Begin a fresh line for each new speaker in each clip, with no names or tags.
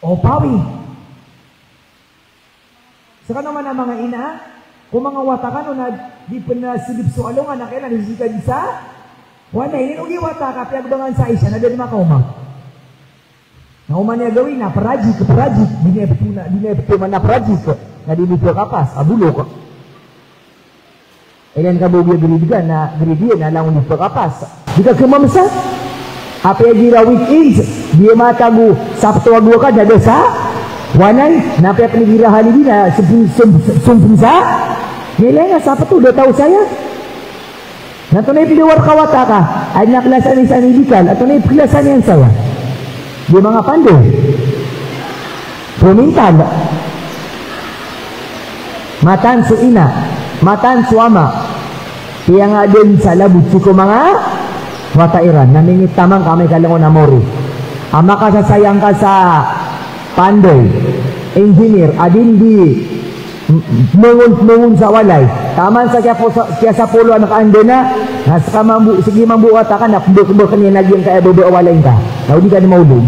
O pawi. Saka naman ang mga ina, kung mga watakan o na di panasilip so alungan na kailan nisika isa, wala yun ugi wataka, piyagbangan sa isa na din makaumang. Na uman niya gawin na, parajik, dinepto man na parajik, na dinipyo kapas, abulo ko. Ilan ka bubya geridigan na geridian na lang unipyo kapas. Di ka kumamsa, apa yang gira weekends, dia matagu Sabtu agua ka, ada sa, wanan, napa yang gira hari ini na sumpisa, nilai nga Sabtu, udah tahu saya. Natunay piliwar kawata ka, ay naklasan ni sanibikal, at tunay pilasan yan saya. Di mga pandoy pumintan matan su ina matan su ama kaya nga din sa labot ko mga watairan namingit tamang kami kalangon na mori ama ka sasayang ka sa pandoy engineer adin di mengun sa walay taman sa kaya sa pulo anak ando na nasa kamambu sige mambuat ka na kumbo kanya nagyang kaya bobo walay ka. Tahu di ka di maulog.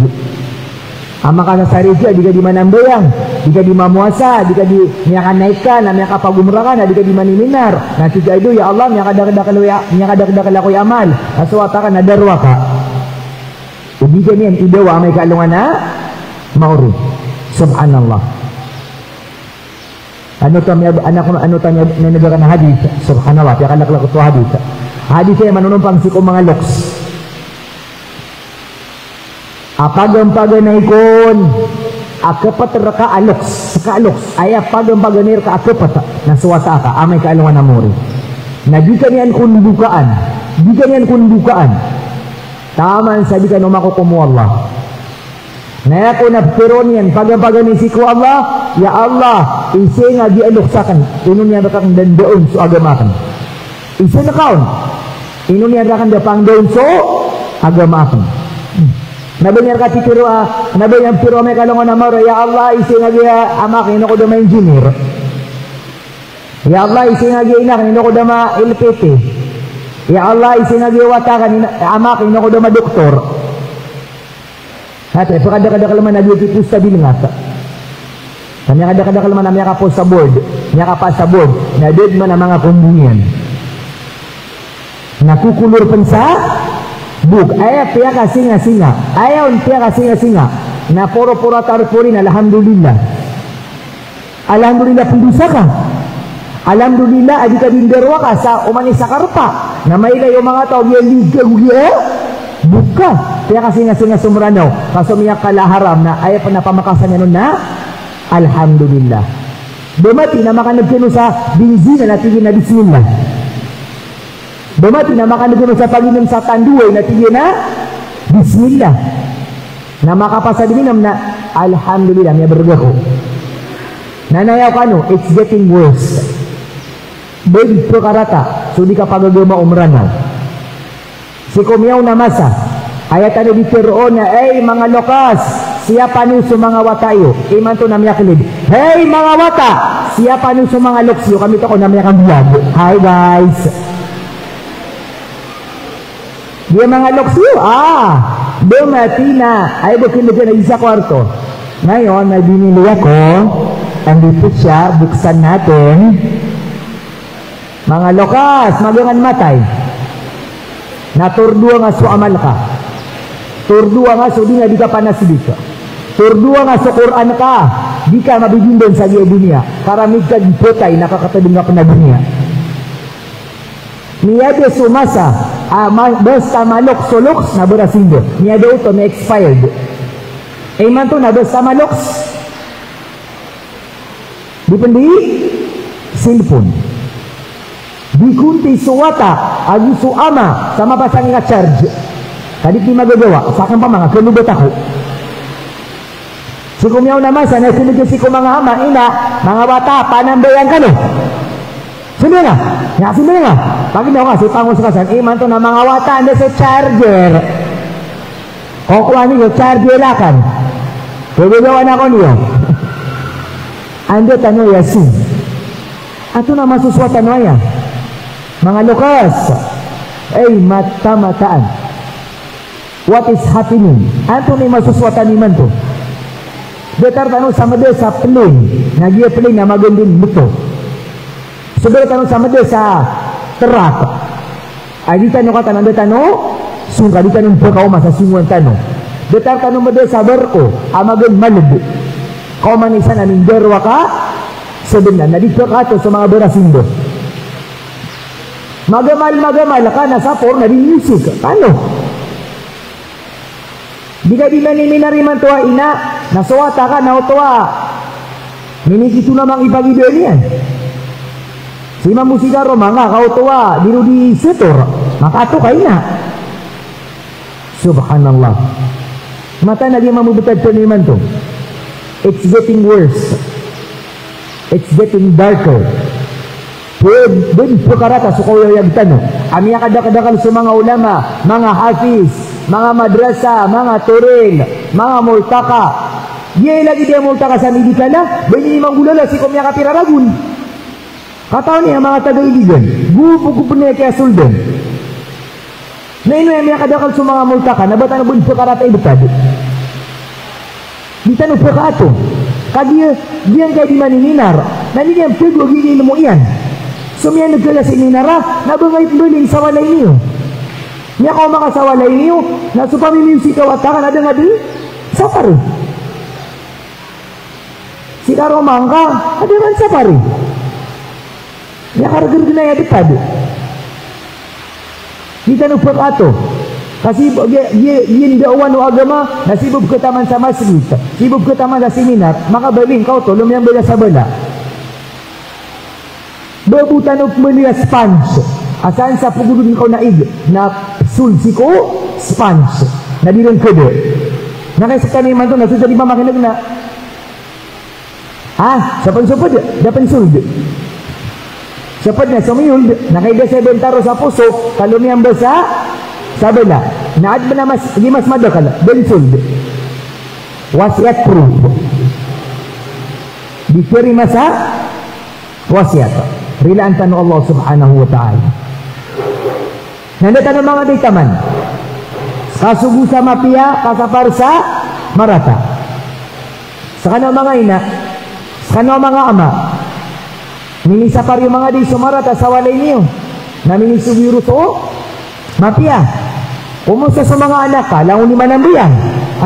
Ama ka sa sarili, di ka di manambayang, di ka di mamuasa, di ka di niya naikkan, niya ka pagumrakan, di ka di maniminar. Nanti ka itu ya Allah, niya kadakadakala ko amal. Aswata ka nadarwa ka. Di ka niyan idewa may kalungan na mauri. Subhanallah. Ano tanya nanabakan na hadith? Subhanallah. Kaya kalakala ko ito hadith. Hadith ay manunumpang siko mga loks. Apagampaganay kon akapat raka aloks saka aloks ay apagampaganir ka akapat na suwata ka amay kaalungan na mori na di kanyan kundukaan taman sa di ka numakukumu Allah na ako na peronian pagampaganay si ko Allah ya Allah isi nga di aloksakan inon yan rakang dandaon so agamakan isi na kaon inon yan rakang dapang daon so agamakan Nabanyar ka titiro nabanyar tiro may kalungan na maro ya Allah isi nga giya amak ino ko dama engineer ya Allah isi nga giya inak ino ko dama LPT ya Allah isi nga giya watakan amak ino ko dama doktor hati pakada-kada kalaman na diyo tipus sa bilingat kanya kada-kada kalaman na miya ka po sa board miya ka pa sa board na dead man ang mga kumbungan nakukulur pensa buk ayaw tiya ka singa-singa ayaw tiya ka singa-singa na puro-puro tarpurin alhamdulillah pendusa ka alhamdulillah adi ka dinderwa ka sa umani sa karpa na mailay yung mga tao yung liga buka tiya ka singa-singa sumranaw kaso miyak kalaharam na ayaw pa napamakasan niya nun na alhamdulillah dumati na makanagkino sa benzina na tigil na bismillah Dumati na makanagano sa paginom sa tanduay na tigyan na bismillah na makapasadinam na alhamdulillah may berga ko nanayaw ka no it's getting worse baby prokarata so di ka pagagama umranaw si kumyaw na masa ayat ano di tiroon na mga lokas siya panu sa mga watayo iman to na miyakilid hey mga wata siya panu sa mga loksyo kami to ko na miyakang buwag hi guys dia mga loksyo, dumati na, ay bukin na dyan sa kwarto. Ngayon, may binili ako, andito siya, buksan natin. Mga lokas, magangan matay. Naturdua nga so amal ka. Turdua nga so di nga di ka panasibik. Turdua nga so Quran ka, di ka mabigin doon sa iya dunia. Karamig ka di putay, nakakatabing ka pa na dunia. Niyade sumasa, basta malok-soloks na berasindo. Niyade ito na expired. Man to na basta maloks. Depende cellphone. Di kunti suwata, agusu ama, sama pasang nga charge. Kadit di magagawa, sa akin pa mga kanubot ako. Si kumyaw naman, sana sinigil si kumanga ama, ina, mga bata, panambayan ka no? Sino nga? Ya, sino nga? Pag daw nga, si Pangos Kasan, iman to na mga wata, anda sa charger. O kuha niyo, charger lakan. Pagagawa na ko niyo. Ando tanong yasin. Ato na masuswatan mo yan. Mga lukas. Ay, mata-mataan. What is happening? Ato na masuswatan iman to. Betar tanong sama dia sa plane. Nagia plane na magandang beto. Sebenarnya tanong sama dia sa terak. Ay di tanong ka tanong dia tanong. Sungka di tanong po kao masa singuan tanong. Betar tanong mo dia sa barko. Amagan malad. Kau manisa na ninderwa ka. Sebenarnya di pekato sa mga berasindo. Magamal ka nasa por na di music. Ano? Di ka di maniminariman tuwa ina, nasuwata ka na tuwa. Minikito namang ipag-ibig niyan. Si mamusika roma nga, kau tuwa, dino di setor, makato ka ina. Subhanallah. Mata naging mamubutad sa naman to. It's getting worse. It's getting darker. Doon po karata sa kuyayag tanong. Amiya kadakadakal sa mga ulama, mga hafiz, mga madrasa, mga turil, mga multaka. Ye lagi dia multaka sa medikala, bani ni manggulala si kumya kapiraragun. Kataon niya mga taga-iligan, gupo niya kaya suldan. Na ino yung mga kadakal sa mga multaka, nabata na buwan po karata ibutad. Di tanong po kaato, diyan kayo di manininar, nandiyan pigo gini mo iyan. Sumiyan nagkala sa ininara, nabangay buling sa walay niyo. Niya kau makasawalay niyo, na supamimiusik kawatakan, ada nga di, sapari. Si karomang ka, ada man sapari. Niya karagar na yadipad. Kita nupag ato. Kasi yin dawan o agama, nasibog ka taman sa masjid, sibog ka taman sa seminar, makabaling kau to, lumiyang bala sa bala. Babutan of maliya sponge. Asan sa pugudin ko na sulsi ko, sponge. Na di rin kode. Nakaysa kaniman to, nasusali pa makinig na. Sa pansupad, dapan suld. Sapad na, sumiyuld, nakaida sa bentaro sa puso, kalumiyang ba sa bala. Naad ba na mas madakal, ben suld. Wasiat proof. Dikiri masa, wasiat. Rilaan tanong Allah subhanahu wa ta'ala. Nandata ng mga daytaman. Kasugu sa mapia, kasapar sa marata. Sa kanong mga ina, sa kanong mga ama, minisapar yung mga day sumarata sa walay niyo. Na minisubiro to, mapia. Umusta sa mga anak ka, langon ni manambiyan.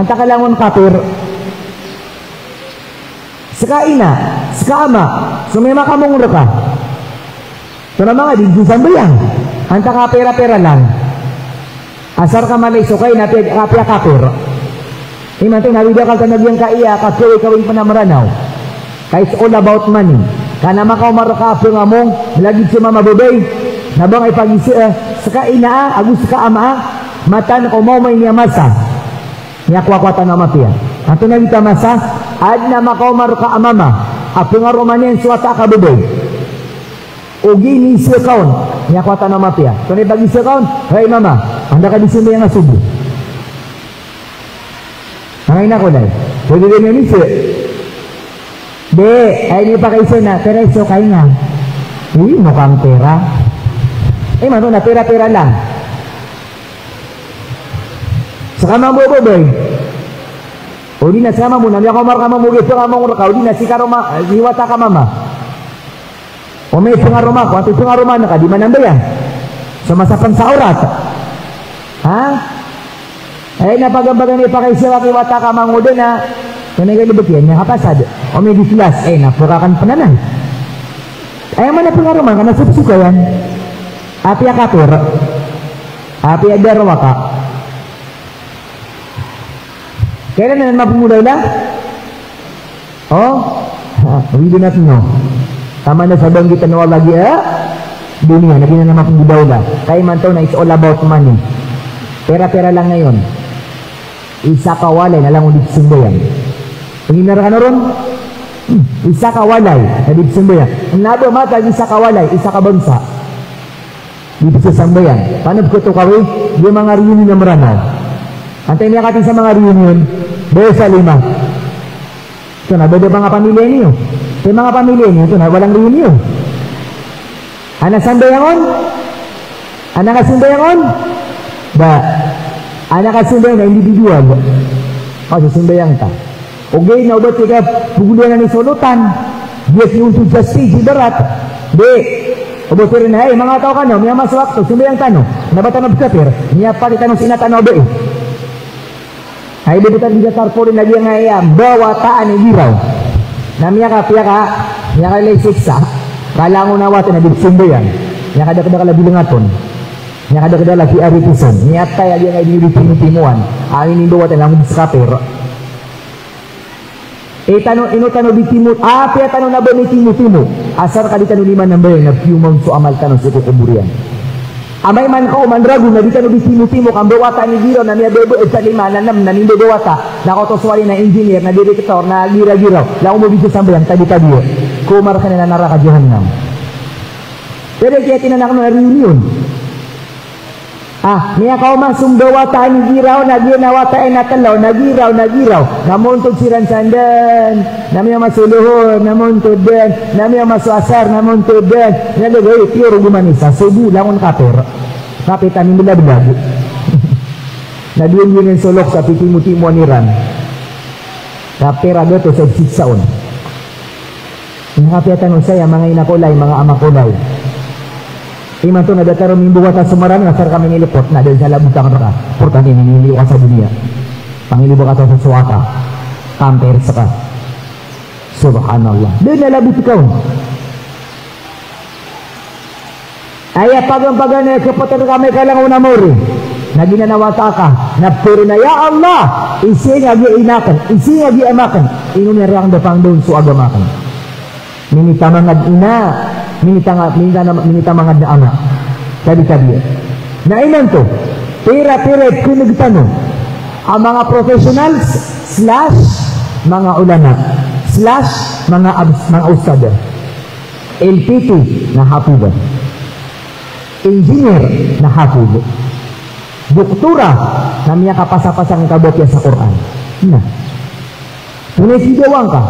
Anta ka langon kapir. Saka ina, saka ama, sumima ka mong ka. Ito na mga din sambayang. Anta ka pera-pera lang. Asar ka malay sukay na kapya kapir. Imantin, nabibakal ka nagyang kaiya, kakiwi kawing panamaranaw. Kaya it's all about money. Kana makaw marakapyo nga mong, lagi si mama babay. Nabang ay pag-isi, saka ina, agus ka ama, matan o mo may niya masa. Niya kwakwata na mapia. Ato na kita masa, ad na makaw maraka amama. Apo nga romanen suwata ka babay. Ugi ni sekaun niya kwata na mapia. Tunay bagi sekaun, hey mama, anda ka disimba yang asubo. Angay na ko dahil. Pwede rin yung isi. De, ay di pa kayo na, pero iso kayo nga. Uy, mukhang pera. Mano na, pera-pera lang. Saka mabuboy. O di na sama mo, nami ako marka mamugit yung among rakaw, di na si karoma, hiwata ka mama. O may pengaroma ko, at pengaroma na ka, di man yan. Sumasapan sa orat. Ha? Ay napagambagan ni pakaysiwa kiwata ka mangudo na kanagalibat yan, niya kapasad. O may dislas, napurakan pananay. Ay man na pengaroma ka, nasupsuka yan. Api akatur. Api adarwa ka. Kailan na mapumulay lang? We do not know. Tama na sa banggitan na wala dunia, naging na mapumulay lang. Kaya man to na it's all about money. Pera-pera lang ngayon. Isa kawalay na lang ulit sumbayan. Panginara ka na ron? Isa kawalay na ulit sumbayan. Ang nabo mata, isa kawalay, isa kabangsa. Dito sa sambayan. Paano ko ito kawin? Yung mga reunion na maranaw. Antay niya katin sa mga reunion, bayo sa 5. Ito na, bada mga pamilya niyo. Yung mga pamilya niyo, ito na, walang reunion. Anak sambayangon? Anak kasambayangon? Ba, anak kasambayangon na individual. O, susambayang ka. Okay, na ubat ka puguluan ni sulutan. Dia untuk justice berat. Di. Obotirin na, mga tao kano, miya maswak to, sumbayang tano, nabata na bukapir, miya pati tanong sinatano ba eh. Ay, bibutan di datar po rin lagi nga iya, bawa taan ni giraw. Na miya ka lay siksa, kalango na wata na dipsumbayan, miya kada bilangaton, miya kada lagi aritisan, miya tayo lagi nga dinitimuan, amin ni bawa tanong bukapir. Tanong di timut, pia tanong na ba ni timu asar ka di tanong lima nang bayan na piyumang so amal tanong sa kukuburian. Amay man ka umandrago na di tanong di timu kang bawata ni giraw na miya bebo sa lima na nindo bawata na kotoswali na engineer na direktor na gira-giraw na umubig sa sambayan tabi-tabi kumar ka na naraka Jahannam. Pero kaya tinanak na reunion. Niya kau masung bawata ni giraw na ginawata ay natalaw nagiraw namuntod siran sandan namiya masuluhon namuntod din namiya masuasar namuntod din nalagay pure gumanisa subu langon kaper kapitan ni bilag na diyon yun yung sulok sa pitimu-timu aniran kaper agad to sa siksaon nakapiatan saya mga inakulay mga amakulay. Iman to nadataron yung buwata sumaran nasar kami nilipot na dahil sa labutang ka portan iniliw ka sa dunia pangiliw ka sa suwaka kamper sa ka subhanallah dahil nalabot ikaw ay pagang-pagang na kapatan kami kalang unamori na ginanawata ka na pero na ya Allah isi nga giinakan isi nga giamakan inunirang dapang doon so agamakan minitamangad ina minita mga na anak tabi-tabi na ilan to pira-pira pinagtanong ang mga professionals / mga ulama / mga ustada LPT na hapugan engineer na hapug doktora na miya kapasa-pasang kabotya sa Quran na tunay sigawang ka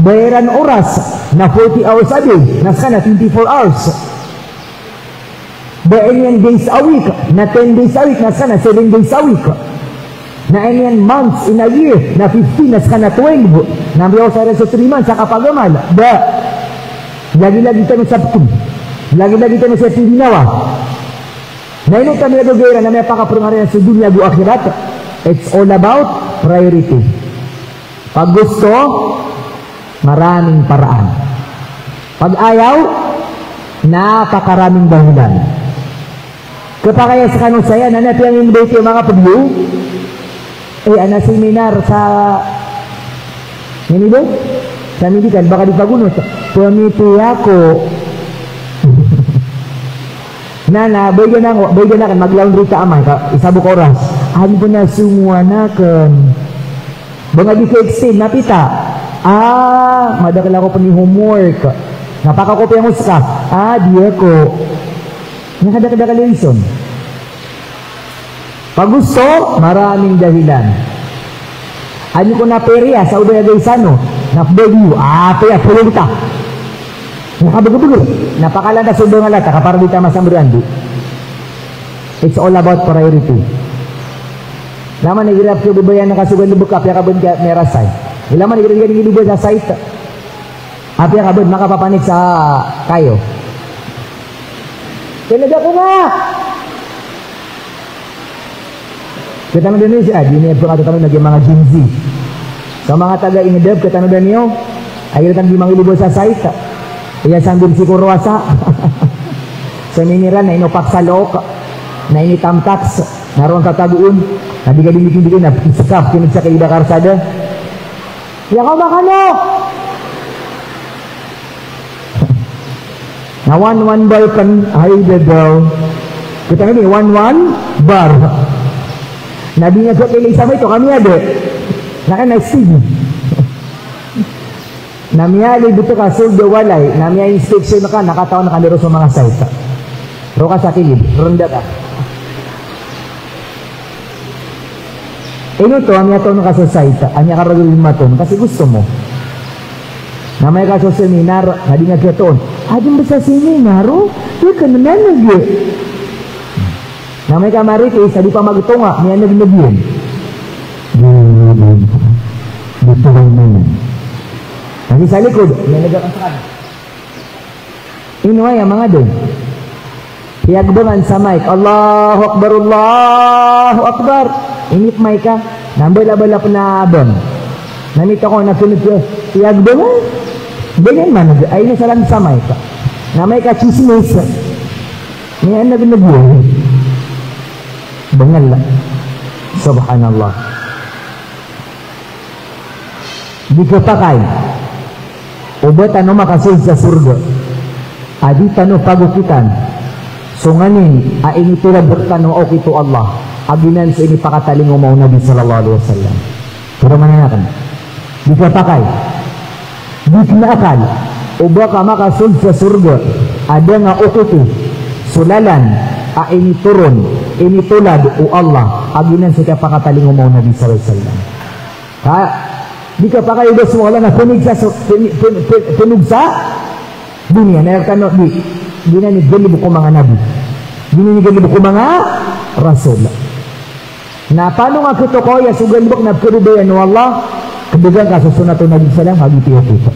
bayaran oras na 40 hours a day, nasa na 24 hours. Bayaran days a week, na 10 days a week, nasa na 7 days a week. Na yan months in a year, na 15, nasa na 12. Nabiyaw sa reso 3 months, sa kapagamal. Lagi-lagi tayo sa putub. Lagi-lagi tayo sa pindinawa. Na ino kami na dogera na may pakapurungan sa dunya bu akhirat. It's all about priority. Pag gusto, maraming paraan. Pag ayaw, napakaraming dahilan. Kapag sa kanong saya, nanap yung invite yung mga pagyo, ana seminar sa ninibo? Sa medical, baka di pagunot. Pumiti ako. Nana, boy ganakan, mag-laundry ka amay, isabok oras. Ano po na sumuanakan? Banga di ka-extend, napita. Madakala ko pa ni homework. Napakakopya mo sa di ako. Nakadakadakalisyon. Pag gusto, maraming dahilan. Ano ko na perya sa Ubay Agaysano? Napdagyo. Paya, pulo kita. Nakabagabagol. Napakalanda sa Ubay nga lata, kapara di tama sa Murandi. It's all about priority. Laman nagirap siya bubayan na kasugan ni Bukap, ya kabun ka merasay. Ilaman nagirap sa site. Api ya kabun, makapapanik sa kayo. Kinaga ko nga! Katano din niyo siya, diniyab ko katano naging mga Gen Z. Sa mga taga-inidab, katano din niyo, ayaw lang di mangilibo sa site. Iya sambim si Kurwasa. Sa miniran na inupak sa look, na initamtax, naroon tataguun, na di ka dinikin-dikin, na iskap, kinig sa kaida karsada. Iya ka makano! Na 1-1 bar kan, ay daw. Kita ini 1-1 bar. Nabi nga sa kilig sama ito, kami ade. Naka-nastig. Namiyali dito ka, suldo walay. Namiya inspection ka, nakataon na kaniro sa mga site. Ro ka sa kilig, ronda ka. Ino to, amiya to ka sa site. Amiya ka ragulin maton, kasi gusto mo. Namay ka sa seminar, nadi nga ketoon. Adin ba sa seminar, Ito ka naman nag-i. Namay ka maritis, hindi pa magtunga, niya nag-nagyan. Dito ang manan. Nanti sa likod, nilagak ang sakad. Inuay ang mga doon. Hiyagbangan sa mic, Allahu Akbar, Allahu Akbar. Inip mic ka, nambala-bala pa na abang. Namita ko, nasunod ko, hiyagbangan. Ganyan man, ay nasa lang sa mic ka. Na may ka-chismis. Ngayon na binagyan. Bangal lang. Subhanallah. Di ko pakay. Uba tano makasul sa surga. Adi tano pagukitan. Sunganin, aing itula bertano o kito Allah. Aginan sa ini pakataling umaw Nabi sallallahu alaihi wasallam. Pero mananakan. Di ko pakay. Di kinakal. Uba ka makasul sa surga. Ada nga ukuti. Sulalan. Aing turun. Ini tulad o Allah. Aginan sa pakataling umaw Nabi sallallahu alaihi wasallam. Di ka pa kayo dos mo wala na tunog sa dunia na kano di na ni galibo ko mga nabi, di na ni galibo ko mga rasul. Na paano nga kito ko ya sugalibok na kerubayan no Allah kedegang kasusunat to Nabi sallam hagiti kita.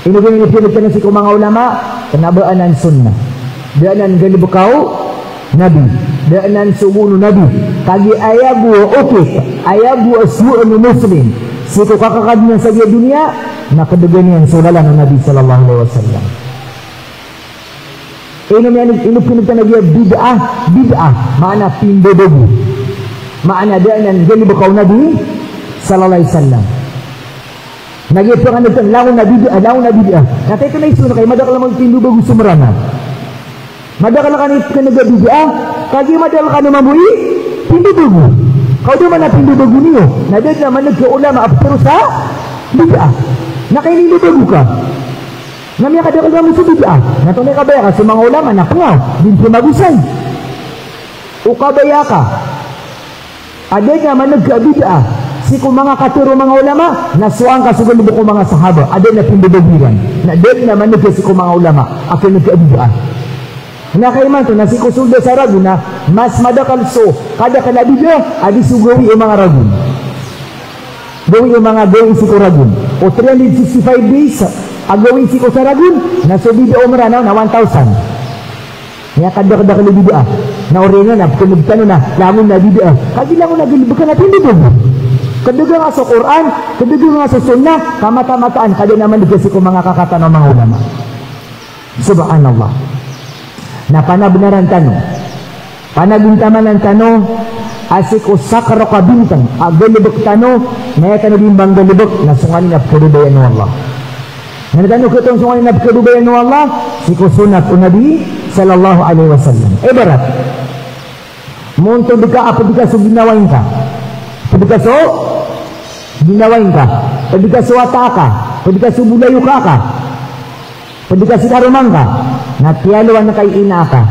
Ini gini pinagtan si ko mga ulama kanabaanan sunnah. Daanan galibo kau nabi, daanan sugunu nabi. Kagi ayabu okay, ayabu asmu muslim. Siku kakakadnya saja dunia nakadeganian sulalan ng Nabi sallallahu alaihi wasallam. Ini pinagtan dia bid'ah makna pindodogu. Makna daanan gali bakaw Nabi sallallahu alaihi wasallam. Nagipangan nagtan lawan na bid'ah. Kata ito na isunod kay madakal mo pindodogu sumerana. Madakal ka ni bid'ah, kagi madakal ka ni mamui pindodogu. Kau dia mana pindu beguniyo? Nadat naman nagka-ulama after sa bid'ah. Nakainindo bago ka. Namiya ka daw mo sa bid'ah. Natunay ka ba ka sa mga ulama na pangaw, din pumagusay. O kabaya ka. Ada naman nagka-bid'ah. Si kung mga katuro mga ulama, nasuang ka sa gulibo ko mga sahaba. Ada na pindu bagiran. Nadat naman nagka si kung mga ulama, akin nagka-bid'ah. Nakaiman to nasi kusulda sa ragun na mas madakal so kada kalabida adi sugawi yung mga ragun. Gawi yung mga gawin si ko ragun. O 365 days agawin si ko sa ragun na subida umra na 1,000. Nga kada kalabida na oringan na pinagtano na lamun na bida. Kagi lang na gilibukan na pindugan. Kaduga nga sa Quran, kaduga nga sa sunnah, kamata-mataan kada naman digasi ko mga kakatano mga ulama. Subhanallah. Na panabenaran tanong panabintaman ng tanong asiko sakara ka bintang agalibok tanong na yakano bimbang galibok na sunganin na pagkadubayan ng Allah na tanong ko itong sunganin na pagkadubayan ng Allah siko sunat o Nabi sallallahu alaihi wasallam ibarat munto di ka apa di ka so ginawain ka di ka so ginawain ka di ka so wata ka di ka so bulayo ka di ka so karumang ka na tiyaluan na kay ina ka,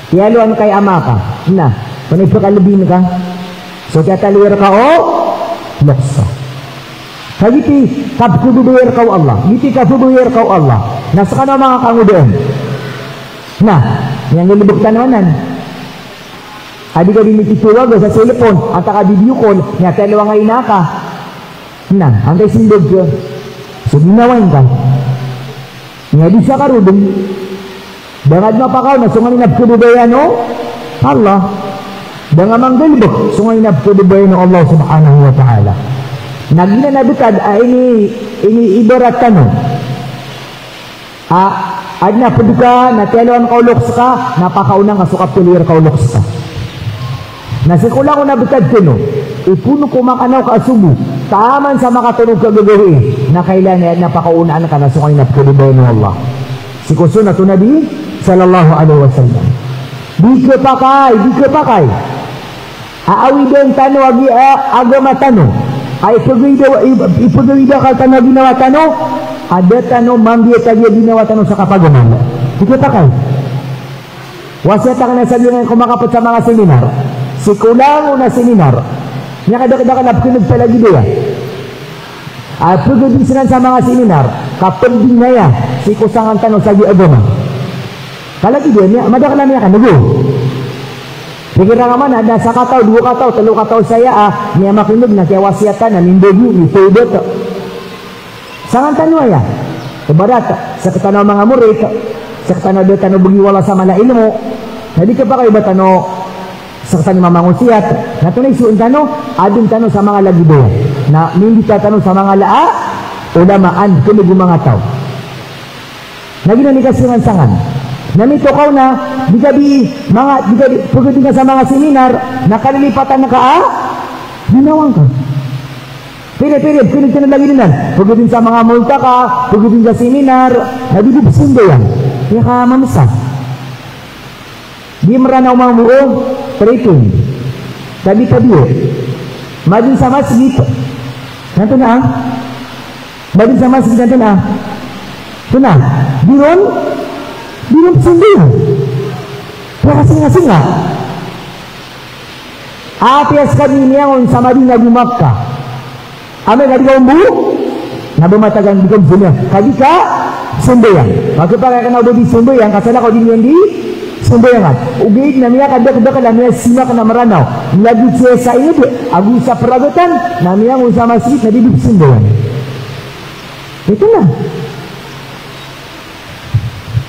tiyaluan na kay ama ka, na, kung ipagkalabin ka, so kataluwer ka o, loksa. Kagiti, kapkudubuyer ka o Allah, giti kapkudubuyer ka o Allah, nasa ka na mga kangudoon, na, yang nilibog tanawanan, adi ka din itituwag sa cellphone, at ka video call, na tiyaluan nga ina ka, na, ang kay sindog ka, so ginawain ka, nga di sa karudong, dengan mapakaw na sunganin na pagkadubayan no Allah dengan manggalibok sunganin na pagkadubayan no Allah subhanahu wa ta'ala nagina na bitad ini ibarat tanong ad na paduka na tiyaluan kauloks ka napakaunang kasukap tulir kauloks ka nasikulang ko na bitad kino ipuno kumakanaw ka asubo taman sa makatunog ka gagawin na kailan napakaunaan ka na sunganin na pagkadubayan no Allah sikusun na ito Nabi sallallahu alaihi wasallam. Di ke pakai. Aawi den tano agi agama tano. Ay ipagawida ka tano ginawa tano. Ada tano mambiya tagya ginawa tano sa kapagaman. Di ke pakai. Wasata ka na sabi nga kumakapot sa mga seminar. Sikulang na seminar. Nakadakada ka na pinagpalagi doya. Pagawin sa mga seminar. Kapag din na yan. Sikusangan tano sa agama. Kalagi dia ni madakala niya kanago. Pikir nga man, ada sa kataw, 2 kataw, 3 kataw saya niya makinig na kaya wasiatan na nimbogi, itubot. Sangan tanwa ya. Kebarat, sa katanaw mga murid, sa katanaw doon tanong bugiwala sa mala ilmo, hindi ka pa kayo ba tanong sa katanaw mamangusiat, na tunay suun tanong, ading tanong sa mga lagido, na hindi ka tanong sa mga laa, ulamaan, kinig yung mga tao. Naginanikas yung sangan. Namito ka na, di pagdating ka sa mga seminar, nakalilipatan na ka, ginawang ka. Pilit ka na lagi ninan. Pagdating sa mga multa ka, pagdating sa seminar, nabibibsin ba yan? Kaya ka mamasa. Di maranaw mga muong, tripping. Tabi-tabi. Madin sa masjid. Nanto na Madin sa masjid, nanto na Ito na. Di ron sundihan. Kaya kasing-kasing Atias kami niyangon sa Madinah di Makkah. Amin na di ka umbu, nabumatagan di ka umbu. Kadi ka, sundihan. Magkipagay ka na ubo di sundihan, kasala ko din yan di sundihan. Ugayit na niya kadak-dak na niya simak na maranaw. Lagi siya sa iyo di, agu sa peragatan, na niya sa masjid na di sundihan. Ito na.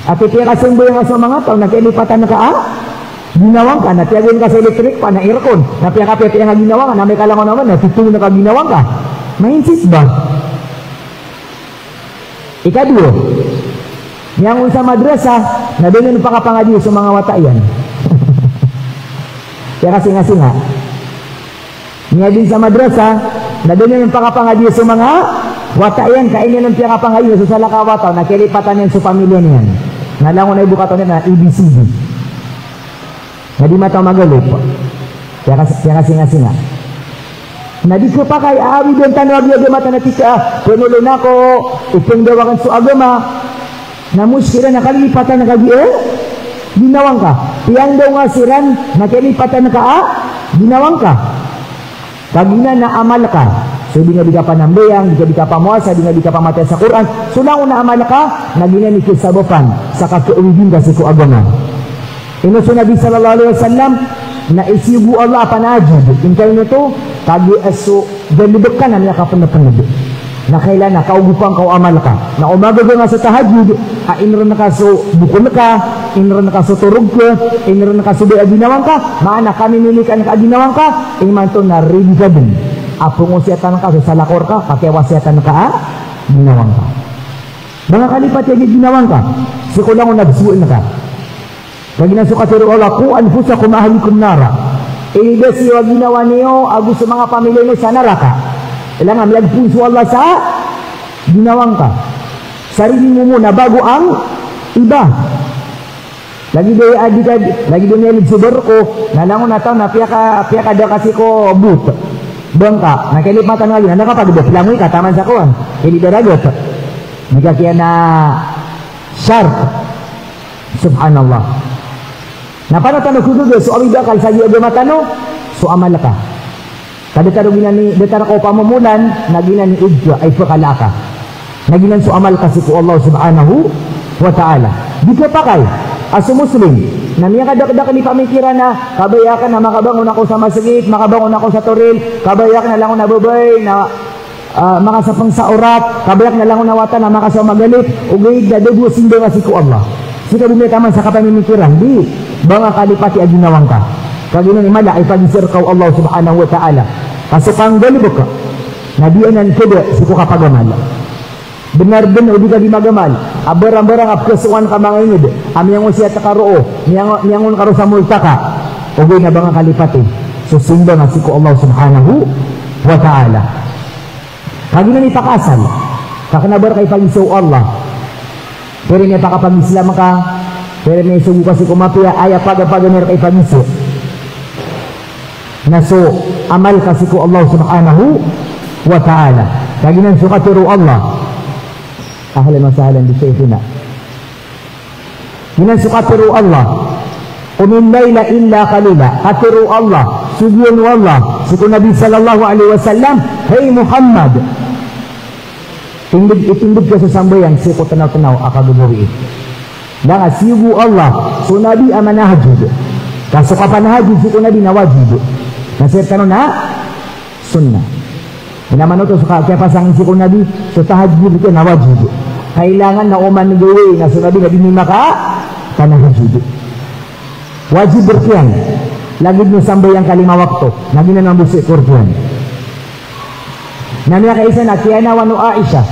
At itiya ka sundihan sa mga tao, nagkailipatan na ka ginawang ka, natiyagin ka sa electric pa, na aircon, napiyakapit yung ginawang ka, na may kalangon naman, natutulong na ka ginawang ka. Mainsis ba? Ikadua, niyang sa madrasa, nabingin pa kapangadi sa mga watayan. Kaya kasi nga, niya din sa madrasa, nabingin pa kapangadi sa mga watayan, kainin ng kapangadi sa salakawataw, nakilipatan yan sa pamilya niyan. Nalangon na ibukato niya na ABCD. Na di mata magalup. Kaya kasi nga. Na di ko pa kay aawi doon tanawag yung agama tanatika. Pinulo na ko, itong dawakan sa agama. Na muskira nakalipatan na kagi ginawang ka. Tiyang daw nga siran, nakalipatan na ka ginawang ka. Kagina na amal ka. So di nga di ka pa nambayang, di ka pa muasa, di nga di ka pa matay sa Quran. So lang na amal ka, nagina ni kisabopan sa kakuuwin kasi ko agama. Inuso Nabi sallallahu alaihi wasallam na isibu Allah panajid. Intay nito, kagi aso dalibok ka na niya kapanapanabi. Na kailan na kaugupan ka o amal ka. Na umaga nga sa tahajud, inron na ka so bukon ka, inron na ka so turog ka, inron na ka so ginawang ka, maana kami nilikan ka ginawang ka, iman to na ready ka din. Apong usyatan ka, so salakor ka, pakiwasyatan ka, ginawang ka. Mga kalipat yung ginawang ka, sikulang o nagsuon na ka. Pag ginasukatiro Allah, ku anfusakum ahlikum nara. Ibes yung ginawa niyo, agus sa mga pamilya niyo sa naraka. Kailangan lagpuso Allah sa ginawang ka. Sarili mo muna bago ang iba. Lagi doon adikad, lagi doon niya nagsubar ko, nalangon na tao na piyaka daw kasi ko boot. Doon ka, nakilipatan nga yun, nakapagdok, langoy ka, taman sa kuwan, ilidaragot. Hindi ka kaya na sharp. Subhanallah. Napanatano ko doon, so amida kal sa iyo matano, so amal ka. Kada ginani, detara ko pamumulan, naginan ni idya ay pakalaka. Naginan so amal kasi ko Allah subhanahu wa ta'ala. Di ka pakay, as Muslim, na niya kadak-dak ni pamikiran na, kabayakan na makabangon ako sa masjid, makabangon ako sa toril, kabayakan na lang ako nababay, na makasapang sa orat, kabayak na lang ako nawata na makasaw magalit, ugayid na dugo sindo nga si ko Allah. Sika bumili taman sa kapamimikiran, di, banga kalipati aginawang ka. Kagina ni mala ay pagisir kau Allah subhanahu wa ta'ala. Kasukang galibok ka, nabianan kede si ko kapagamal. Benar-benar di ka di magamal. Abarang-barang apkasuan ka mga inid. Amiyang usya takaroo, niyangon karo sa multa ka. Ugay na banga kalipati. Susundo na si ko Allah subhanahu wa ta'ala. Kagina ni pakasal, kakanabar kay pagisaw Allah. Pero may pakapag-Islam ka, pero may sugu kasi kumapia, ay pag-paganer kay pagisaw. Naso amal kasi ko Allah subhanahu wa ta'ala. Kaginan sukatiru Allah. Ahlan wa sahlan di sayfina. Ginan sukatiru Allah. Umin layla illa qalila. Katiru Allah. Sugyan wallah. Siku Nabi sallallahu alaihi wasallam, hey Muhammad, itindid ka sa sambayan, siku tanaw-tanaw akaguburi. Nga sigu Allah. So Nabi amanahajud. Kaso kapan haji si Nabi na wajib. Nasir kanon na sunnah. Naman ito suka kaya pasangin si Nabi so tahajud itu na wajib. Kailangan na uman ni gawe na sunabi na dinima ka tanahajud. Wajib berkian. Lagi nyo sampai yang kalima waktu. Nabi na nang busik kurkian. Namanya kaisa na kiyana wanu Aisyah.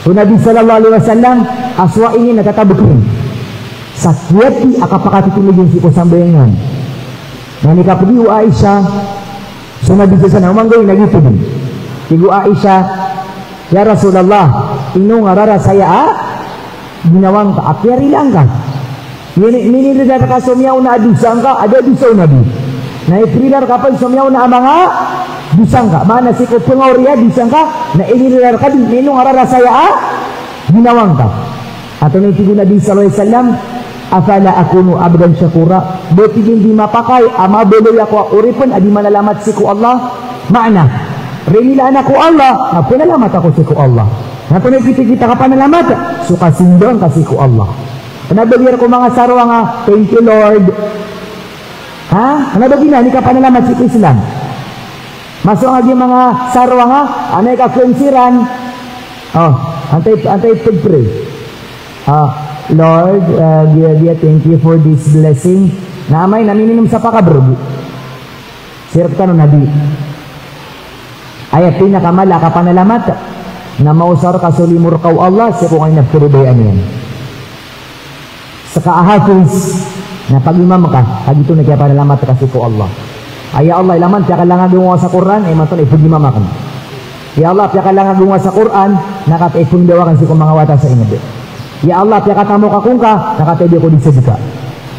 So Nabi sallallahu alaihi wasallam aswa ini natatabukin. Sakyati akapakati tumigin si ko sambayangan. Nani kapudi Aisyah. So Nabi sana umanggoy nagito din. Tigo Aisyah, ya Rasulullah, ino ngarara saya ginawang ka akyari lang ka. Ini lihat ka sumiyaw na adusang ka, ada dusaw Nabi. Na iprilar kapag sumiyaw na mga dusang ka. Mana si ko pengorya dusang ka, na inilir ka din, ino ngarara saya ginawang ka. Atau ni tigo Nabi sallallahu alaihi wasallam, afala akunu abdan syakura, beti di mapakai ama boleh ako uripan adi manalamat si ku Allah. Makna renila anak ko Allah, na pinalamat ako si ku Allah. Na tunay kita ka panalamat, suka sindong kasi ku Allah. Panabagir ko mga sarwa nga, thank you Lord. Ha? Panabagir na, ni ka panalamat si Islam. Masuk lagi mga sarwa nga, anay ka kunsiran. Oh, antay pag-pray. Lord, dia thank you for this blessing. Na amay namininum sa pakabro. Sirap ka no Nabi. Ayat pinakamala ka panalamat na mausar ka sulimur kau Allah sa kung ay nagkuribayan yan. Sa kaahafis na pag-imam ka, pag ito nagkaya panalamat kasi ko Allah. Ay Allah, ilaman, kaya kailangan gumawa sa Quran, ay matun, ipag-imam ka. Ya Allah, kaya kailangan gumawa sa Quran, nakataipong dawakan si kong mga wata sa inyo. Ya Allah, kaya katamo ka kung ka, nakataibi ko di sa dika.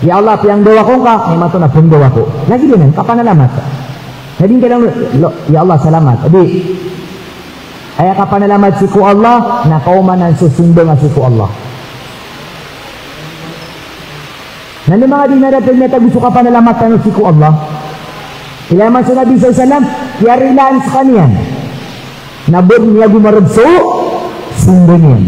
Ya Allah, kaya ang dawa kong ka, ay matun, apong dawa ko. Lagi din, kapanalamat ka. Nading ka lang, ya Allah, salamat. Adi, ay kapanalamat si ku Allah, na kaumanan susundo nga si ku Allah. Nani mga dinarating na taguso kapanalamat ka si ku Allah. Ilaman sa Nabi SAW, yarilaan sa kaniyan. Nabod niya gumarabso, sundo niyan.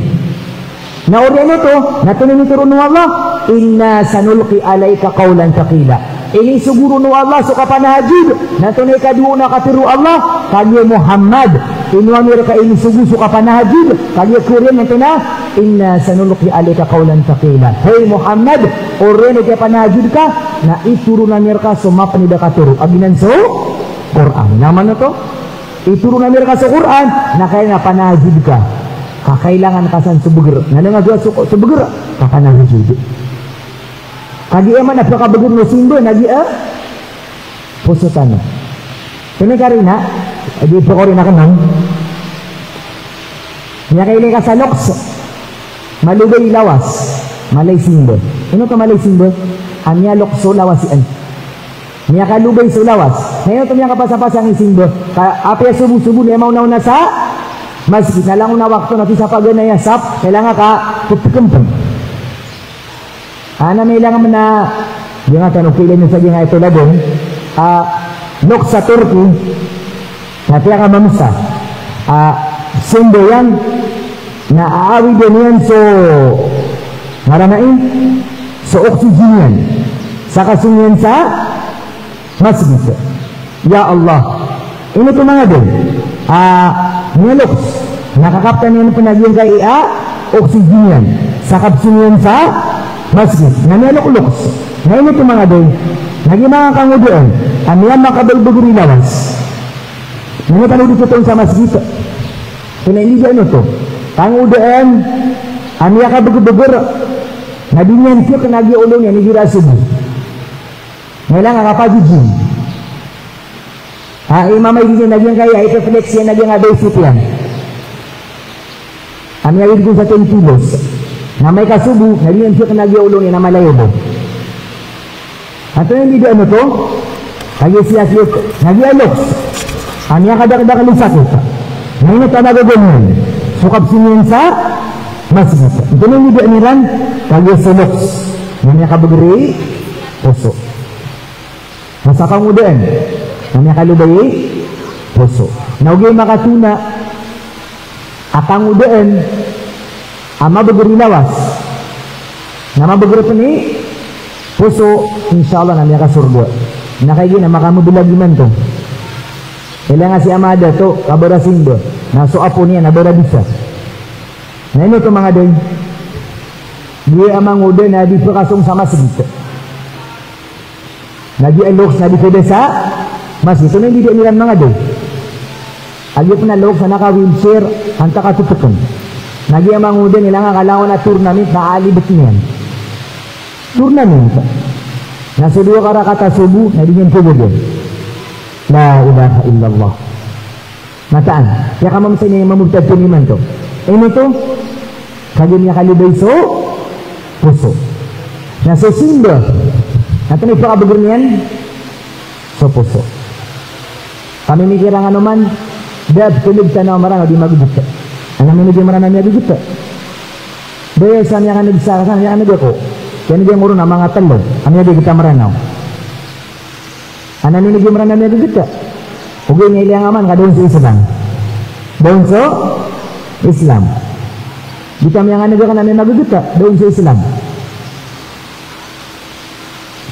Nauriyan ito, natunin ito rin Allah, inna sanulki alayka qawlan thaqila. Ini siguro no Allah so kapanahajid natunay ka doon nakatiru Allah kanya Muhammad inuamir ka ini sugu so kapanahajid kanya kurin ito na inna sanulqi alayka qawlan thaqila. Hey Muhammad oren ka panahajid ka na ituro na mir ka so mapanida katiru aginan so Quran naman na to ituro na mir ka sa Quran na kaya nga panahajid ka kakailangan kasan subuger na nga subuger kapanahajid. Kagi eman na pagkabagur no sindo nagi pusutan. Kini karina di pokori na kanang. Niya kaili ka sa loks. Malugay lawas, malay sindo. Ino to malay sindo? Anya lokso lawasian. Niya kalugay so lawas. Ngayon to niya kapasa-pasang sindo. Api subu-subu niya maunaw na sa masjid na lang una wakto na sa paganaya sap kailangan ka putukempeng. Ana may lang na yung nga tanong kailan yung saging nga ito labong lok sa Turkey natin ang mamusa sindo yan na aawi din yan so maranain so oxygen yan sa kasunyan sa masjid. Ya Allah ini ito mga din mga loks nakakaptan yan panagyan kay oxygen yan sa kasunyan sa masjid, nanelok-loks. Ngayon ito mga doy, naging mga kangudoon, amiyang makabalbaguri lawas. Ngayon tanong dito sa masjid, pinailigan ito to. Kangudoon, amiyang kabagubagur, nabinyan siya kanagi ulong yan, nijira subu. Ngayon nga kapagiging. Imamay din naging kaya, ito flex yan, naging adosip yan. Amiyang din sa 10 kilos. Na may kasubo, naliyan siya kanagya ulong yan na malayo mo. At yung video ano to, kaya siya nagyalok. Anya kadang-kadang lusakit. Ngayon ito nagaganyan. Sukap sinyan sa masjid. Ito yung video nilan, kaya siya Nanya kabagri, puso. Nasa pangudaan, nanya kalubay, puso. Naugay makatuna, apangudaan, ama baguri lawas. Nama baguri pa ni puso, insyaallah na niya ka surga. Nakaigi na makamubilagiman to. Kailangan si Amada to, kabarasindo. Naso apo niya, nabara bisa. Na ino to mga day. Dia amang udah na di pakasong sa masjid. Nagi alok sa di pwede sa masjid. Ito na hindi nilan mga day. Agi pa na lok sa naka-wheelchair, hanta katutukan. Nagi amang udah nila nga kalawan na tournament na alibot niyan. Tournament. Nasa dua kata subuh, na di niyan subuh din. La ilaha illallah. Mataan. Kaya ka mamasa niya yung mamugtad po niman to. Ino to, kagin niya kalibay so, puso. Nasa simba, natin ipakabagur niyan, so puso. Kami mikirang ano man, dab tulog tanaw marano di magugita. Alam mo di marano niya gugita. Daya sa niya ka nagsara, sa niya ka nagako. Kaya niya muro na mga talog, ano niya di kita maranaw. Ano niya di maranaw niya gugita. Huwag niya ilang aman ka doon sa Islam. Doon sa Islam. Di kami yang nagaka namin magugita doon sa Islam.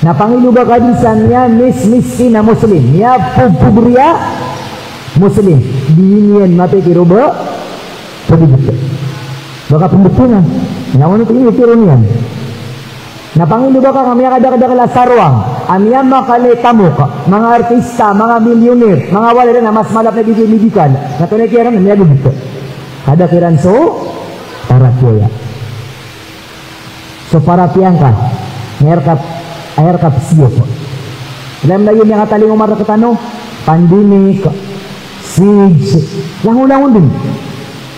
Napangiluga ka din sa niya miskin na Muslim. Niya pubria Muslim. Di niyan mapikiruba pagugita. Baka pembutunan. Ngayon ito yung itiro niyan. Napangiluga ka kami kada-kada sarwang. Amya makalitamu ka. Mga artista, mga milyonir, mga wala rin na mas malap na bibilibikan. Na tunikiran na niya gugita. Kada kiran so para kaya. So para piyang ka, air kap siyo po. Alam na yun yung kataling umara katano, pandemic, siege, langulangon din.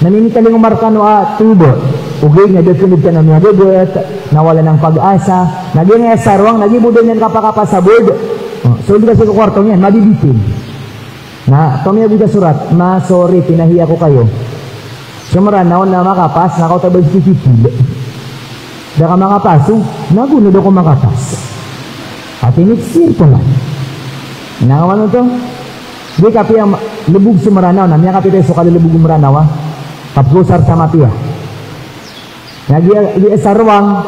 Naninitaling umara katano tubo. Ugay nga definite ka na niya bebet, nawala ng pag-asa, naging sarwang, naging budol niyan kapakapa sa board. So hindi kasi ko kwartong yan, mabibitin. Na, ito may surat, sorry, pinahiya ko kayo. Sumara naon na makapas, nakautabag si Pipil. Daka makapaso, nagunod ako makapas. At initsir ko lang. Nangawan ito? Di kapi ang lubog sumaranaw, namya kapi tayo sukali lubog sumaranaw, tapusar sa matiya. Nagi sarwang,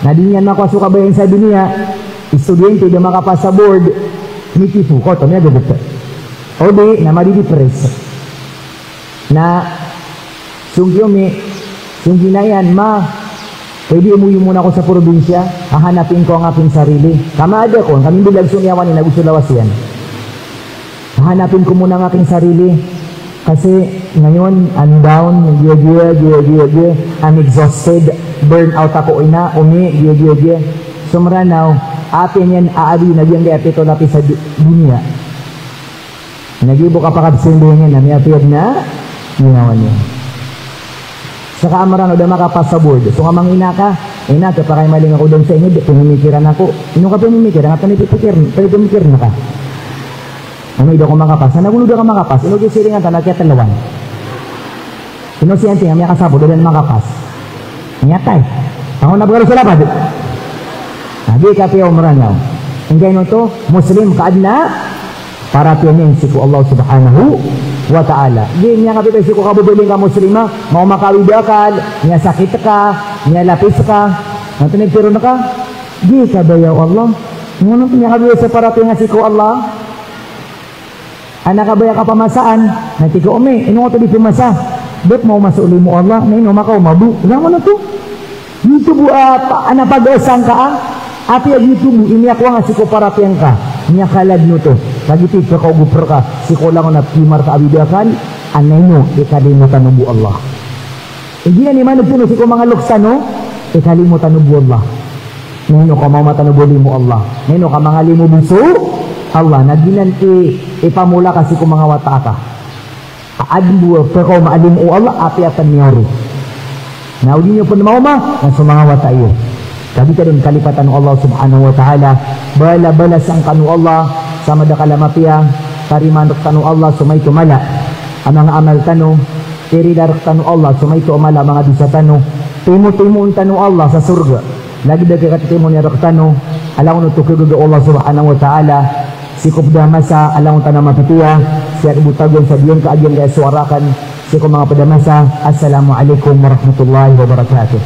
nadinyan makasuka ba yung sa dunia, estudyante na makapas sa board, mitifu ko, ito niya gabot. O di, na madidipress. Na, sunggi na yan, pwede umuwi muna ako sa probinsya, hahanapin ko ang aking sarili. Kamada ko, kami bilag sunyawan na gusto lawas yan. Hahanapin ko muna ang aking sarili. Kasi ngayon, I'm down, I'm exhausted, burn out ako ina, sumranaw, atin yan aabi, nagyang ito lapi sa dunia. Nagibo ka pa kabsinduhin yan, namiapiyad na, ginawan niya. Saka amarano, da makapas sa board. So nga ina ka pa kayo maling ako doon sa inyo, pinimikiran ako. Ino ka pinimikiran, at pinimikir na ka. Ano ito ko makapas? Nagulo ka makapas? Ino kisiringan ta, nagkatalawan. Ino siyente, nga kasabo, doon makapas. Nyatay. Ako nabagaro sa lapad. Nagi ka piyaw maranaw. Ingay no to, Muslim kaadna, para piyanin si ko Allah subhanahu wa ta'ala. Di niya kapitay si ko kabubuling ka Muslima, mau makawidakal, niya sakit ka, niya lapis ka, natin nagtiro na ka, di ka bayaw Allah. Ngayon niya kapitay sa para piyanin si ko Allah, anak kabaya ka pamasaan, natiko umi, ino ko ito di pumasa, bet mau masuli mo Allah, na ino makaw mabu, ilang mo na to? Dito bu, anak pag-asang ka, api ag dito bu, ini ako nga si ko para piyan ka, niya kalad nyo to, lagi tito ka ugupro ka, si ko lang na pimar ka abidakan, anay nyo, ikalimutan mo bu Allah. Hindi na ni manag puno si ko mga luksano, ikalimutan mo bu Allah. Ngayon ka mga matanubuli mo Allah, ngayon ka mga limubuso, Allah, naginan ipamula kasi kung mga wata ka. Aadmo, pero maalim o Allah, api at niyari. Nauli niyo po na mauma, nasa mga wata iyo. Sabi ka rin kalipatan ng Allah subhanahu wa ta'ala, bala-balas ang kanu Allah, sama da kalamapiya, tarimanok tanu Allah, sumay tumala. Ang mga amal tanu, tiridarok tanu Allah, sumay tumala, mga bisa tanu, timu-timuun tanu Allah sa surga. Lagi da kakatimu niya tanu, alam ko nutukiruga Allah subhanahu wa ta'ala, sikop damasa alang tanah mapitiya siya ibutagon sa diyon kaagyan kaya suarakan sikop mga padamasa. Assalamualaikum warahmatullahi wabarakatuh.